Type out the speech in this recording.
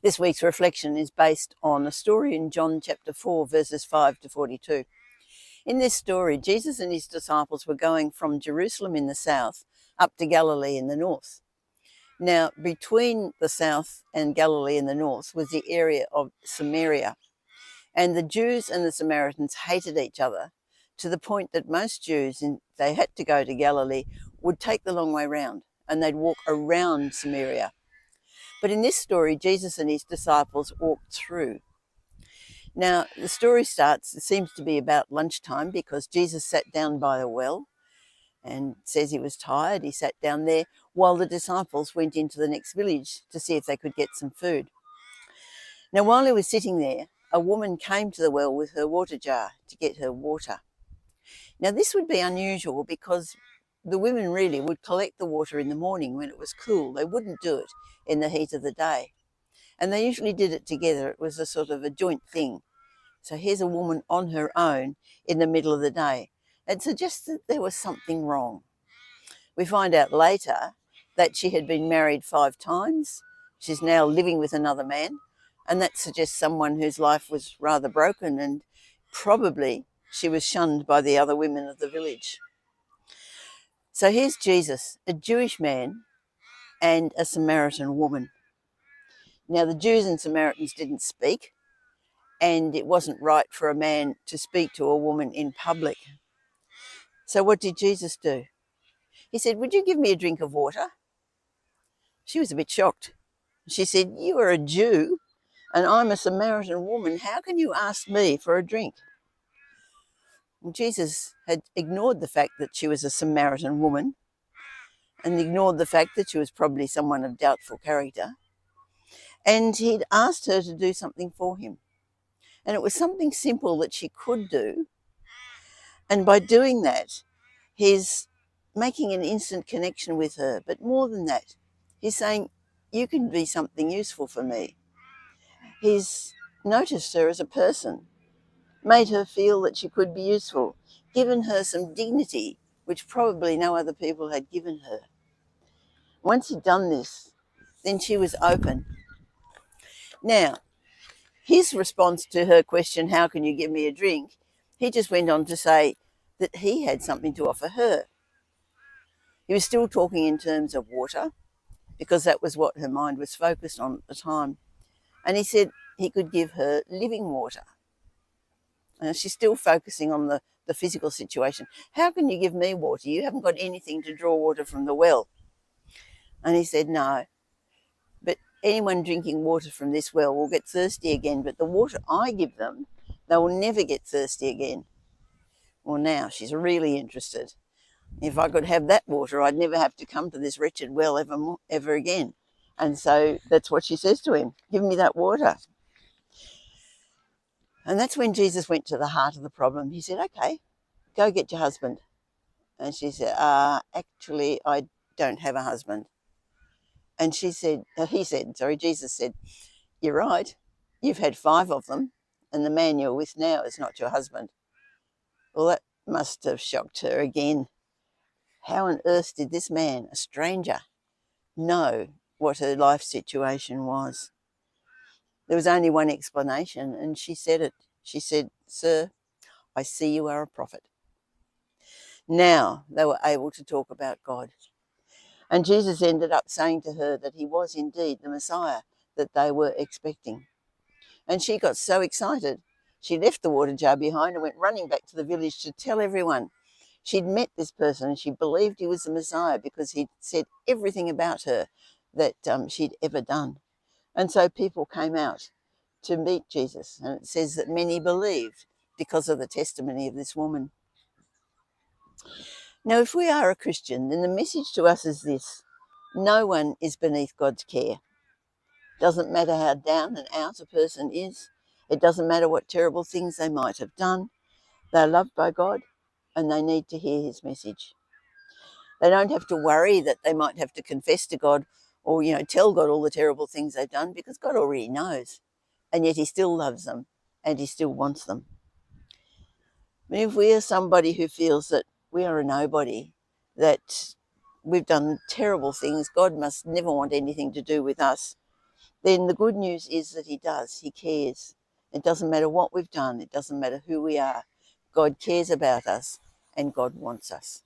This week's reflection is based on a story in John chapter 4, verses 5 to 42. In this story, Jesus and his disciples were going from Jerusalem in the south up to Galilee in the north. Now, between the south and Galilee in the north was the area of Samaria. And the Jews and the Samaritans hated each other to the point that most Jews, if they had to go to Galilee, would take the long way round and they'd walk around Samaria. But in this story, Jesus and his disciples walked through. Now, the story starts, it seems to be about lunchtime because Jesus sat down by a well and says he was tired. He sat down there while the disciples went into the next village to see if they could get some food. Now, while he was sitting there, a woman came to the well with her water jar to get her water. Now, this would be unusual because the women really would collect the water in the morning when it was cool. They wouldn't do it in the heat of the day. And they usually did it together. It was a sort of a joint thing. So here's a woman on her own in the middle of the day. It suggests that there was something wrong. We find out later that she had been married 5 times. She's now living with another man. And that suggests someone whose life was rather broken, and probably she was shunned by the other women of the village. So here's Jesus, a Jewish man and a Samaritan woman. Now, the Jews and Samaritans didn't speak, and it wasn't right for a man to speak to a woman in public. So what did Jesus do? He said, "Would you give me a drink of water?" She was a bit shocked. She said, "You are a Jew and I'm a Samaritan woman. How can you ask me for a drink?" And Jesus had ignored the fact that she was a Samaritan woman and ignored the fact that she was probably someone of doubtful character. And he'd asked her to do something for him. And it was something simple that she could do. And by doing that, he's making an instant connection with her. But more than that, he's saying, "You can be something useful for me." He's noticed her as a person, made her feel that she could be useful, given her some dignity, which probably no other people had given her. Once he'd done this, then she was open. Now, his response to her question, "How can you give me a drink?" he just went on to say that he had something to offer her. He was still talking in terms of water, because that was what her mind was focused on at the time. And he said he could give her living water. And she's still focusing on the physical situation. "How can you give me water? You haven't got anything to draw water from the well." And he said, "No, but anyone drinking water from this well will get thirsty again, but the water I give them, they will never get thirsty again." Well, now she's really interested. If I could have that water, I'd never have to come to this wretched well ever again. And so that's what she says to him, "Give me that water." And that's when Jesus went to the heart of the problem. He said, "Okay, go get your husband." And she said, "Actually, I don't have a husband." And Jesus said, "You're right. You've had 5 of them, and the man you're with now is not your husband." Well, that must have shocked her again. How on earth did this man, a stranger, know what her life situation was? There was only one explanation, and she said it. She said, "Sir, I see you are a prophet." Now they were able to talk about God. And Jesus ended up saying to her that he was indeed the Messiah that they were expecting. And she got so excited, she left the water jar behind and went running back to the village to tell everyone. She'd met this person and she believed he was the Messiah because he'd said everything about her that she'd ever done. And so people came out to meet Jesus. And it says that many believed because of the testimony of this woman. Now, if we are a Christian, then the message to us is this: no one is beneath God's care. Doesn't matter how down and out a person is. It doesn't matter what terrible things they might have done. They're loved by God and they need to hear his message. They don't have to worry that they might have to confess to God or, tell God all the terrible things they've done, because God already knows. And yet he still loves them and he still wants them. But if we are somebody who feels that we are a nobody, that we've done terrible things, God must never want anything to do with us, then the good news is that he does. He cares. It doesn't matter what we've done. It doesn't matter who we are. God cares about us and God wants us.